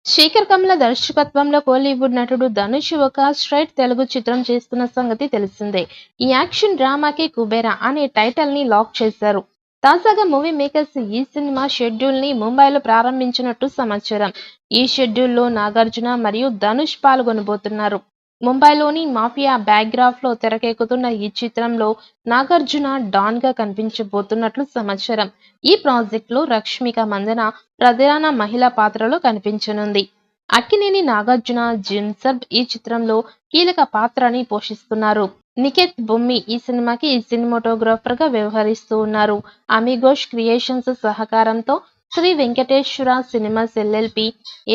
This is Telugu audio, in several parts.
శేఖర్ కమ్ల దర్శకత్వంలో కోలీవుడ్ నటుడు ధనుష్ ఒక స్ట్రైట్ తెలుగు చిత్రం చేస్తున్న సంగతి తెలిసిందే. ఈ యాక్షన్ డ్రామాకి 'కుబేరా' అనే టైటిల్ ని లాక్ చేశారు. తాజాగా మూవీ మేకర్స్ ఈ సినిమా షెడ్యూల్ ని ముంబైలో ప్రారంభించినట్టు సమాచారం. ఈ షెడ్యూల్లో నాగార్జున మరియు ధనుష్ పాల్గొనబోతున్నారు. ముంబైలోని మాఫియా బ్యాక్డ్రాప్ లో తెరకెక్కుతున్న ఈ చిత్రంలో నాగార్జున డాన్ గా కనిపించబోతున్నట్లు సమాచారం. ఈ ప్రాజెక్ట్ లో రష్మిక మందన ప్రధాన మహిళా పాత్రలో కనిపించనుంది. అక్కినేని నాగార్జున, జిన్సబ్ ఈ చిత్రంలో కీలక పాత్రని పోషిస్తున్నారు. నిఖిత్ బొమ్మి ఈ సినిమాకి సినిమాటోగ్రాఫర్ గా వ్యవహరిస్తూ ఉన్నారు. అమిగోస్ క్రియేషన్స్ సహకారంతో Sri Venkateswara cinemas LLP,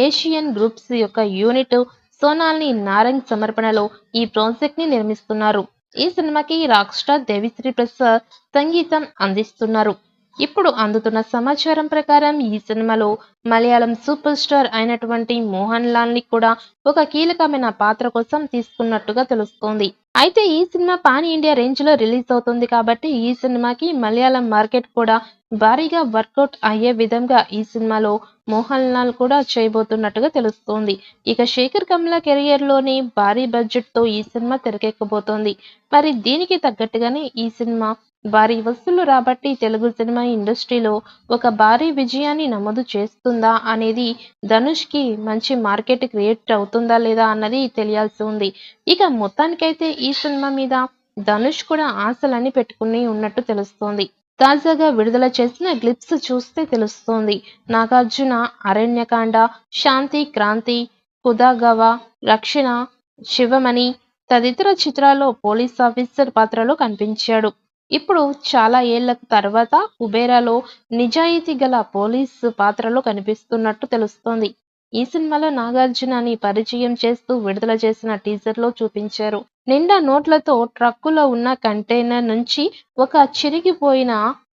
Asian groups యొక్క యూనిట్ సోనాలి నారంగ్ సమర్పణలో ఈ ప్రాజెక్ట్ ని నిర్మిస్తున్నారు. ఈ సినిమాకి రాక్ స్టార్ దేవిశ్రీ ప్రసాద్ సంగీతం అందిస్తున్నారు. ఇప్పుడు అందుతున్న సమాచారం ప్రకారం ఈ సినిమాలో మలయాళం సూపర్ స్టార్ అయినటువంటి మోహన్ లాల్ ని కూడా ఒక కీలకమైన పాత్ర కోసం తీసుకున్నట్టుగా తెలుస్తోంది. అయితే ఈ సినిమా పాన్ ఇండియా రేంజ్ లో రిలీజ్ అవుతుంది కాబట్టి ఈ సినిమాకి మలయాళం మార్కెట్ కూడా భారీగా వర్కౌట్ అయ్యే విధంగా ఈ సినిమాలో మోహన్ లాల్ కూడా చేయబోతున్నట్టుగా తెలుస్తోంది. ఇక శేఖర్ కమ్ల కెరియర్ లోని భారీ బడ్జెట్ తో ఈ సినిమా తెరకెక్కబోతోంది. మరి దీనికి తగ్గట్టుగానే ఈ సినిమా భారీ వసూళ్లు రాబట్టి తెలుగు సినిమా ఇండస్ట్రీలో ఒక భారీ విజయాన్ని నమోదు చేస్తుందా అనేది, ధనుష్ కి మంచి మార్కెట్ క్రియేట్ అవుతుందా లేదా అన్నది తెలియాల్సి ఉంది. ఇక మొత్తానికైతే ఈ సినిమా మీద ధనుష్ కూడా ఆశలని పెట్టుకుని ఉన్నట్టు తెలుస్తోంది. తాజాగా విడుదల చేసిన గ్లిప్స్ చూస్తే తెలుస్తోంది. నాగార్జున అరణ్యకాండ, శాంతి క్రాంతి, ఖుదాగవా, రక్షణ, శివమణి తదితర చిత్రాల్లో పోలీస్ ఆఫీసర్ పాత్రలో కనిపించాడు. ఇప్పుడు చాలా ఏళ్ల తర్వాత 'కుబేరా'లో నిజాయితీ గల పోలీసు పాత్రలో కనిపిస్తున్నట్టు తెలుస్తోంది. ఈ సినిమాలో నాగార్జునని పరిచయం చేస్తూ విడుదల చేసిన టీజర్లో చూపించారు. నిండా నోట్లతో ట్రక్కులో ఉన్న కంటైనర్ నుంచి ఒక చిరిగిపోయిన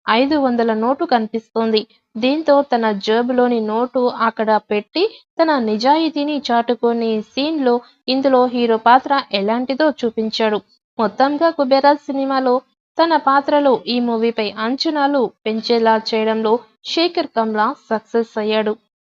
500 నోటు కనిపిస్తోంది. దీంతో తన జేబులోని నోటు అక్కడ పెట్టి తన నిజాయితీని చాటుకునే సీన్ లో ఇందులో హీరో పాత్ర ఎలాంటిదో చూపించాడు. మొత్తంగా 'కుబేరా' సినిమాలో తన పాత్రలో ఈ మూవీపై అంచనాలు పెంచేలా చేయడంలో శేఖర్ కమ్ల సక్సెస్ అయ్యాడు.